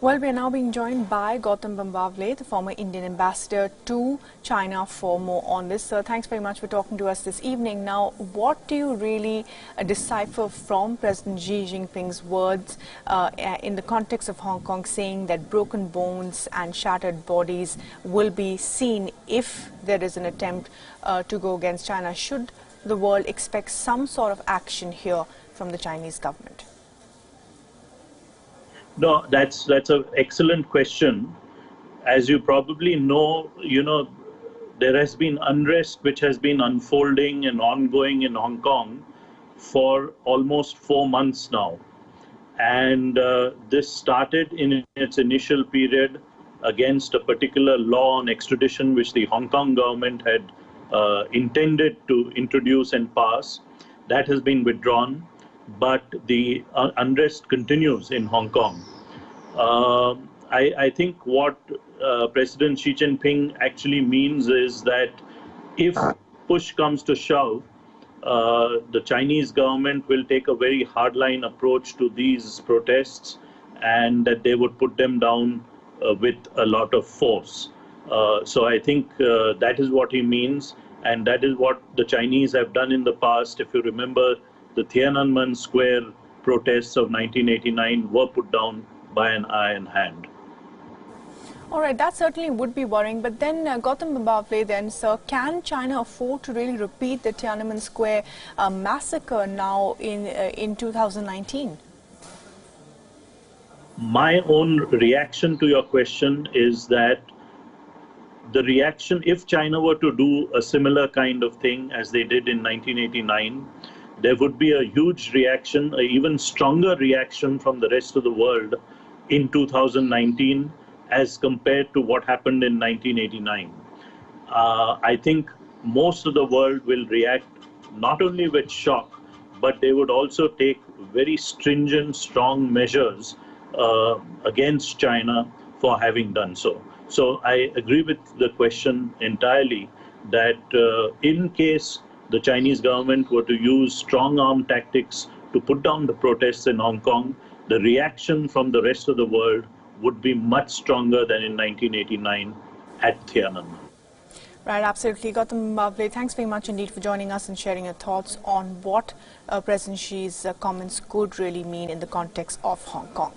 Well, we are now being joined by Gautam Bambawale, the former Indian ambassador to China, for more on this. Sir, thanks very much for talking to us this evening. Now, what do you really decipher from President Xi Jinping's words in the context of Hong Kong, saying that broken bones and shattered bodies will be seen if there is an attempt to go against China? Should the world expect some sort of action here from the Chinese government? No, that's an excellent question. As you probably know, there has been unrest which has been unfolding and ongoing in Hong Kong for almost 4 months now. And this started in its initial period against a particular law on extradition which the Hong Kong government had intended to introduce and pass. That has been withdrawn, but the unrest continues in Hong Kong. I think what President Xi Jinping actually means is that if push comes to shove, the Chinese government will take a very hardline approach to these protests, and that they would put them down with a lot of force. So I think that is what he means, and that is what the Chinese have done in the past. If you remember, the Tiananmen Square protests of 1989 were put down by an iron hand. All right, that certainly would be worrying. But then, Gautam Bambawale, then, sir, can China afford to really repeat the Tiananmen Square massacre now in 2019? My own reaction to your question is that the reaction, if China were to do a similar kind of thing as they did in 1989, there would be a huge reaction, an even stronger reaction from the rest of the world in 2019 as compared to what happened in 1989. I think most of the world will react not only with shock, but they would also take very stringent, strong measures against China for having done so. So I agree with the question entirely that in case the Chinese government were to use strong arm tactics to put down the protests in Hong Kong, the reaction from the rest of the world would be much stronger than in 1989 at Tiananmen. Right, absolutely. Gautam Bambawale, thanks very much indeed for joining us and sharing your thoughts on what President Xi's comments could really mean in the context of Hong Kong.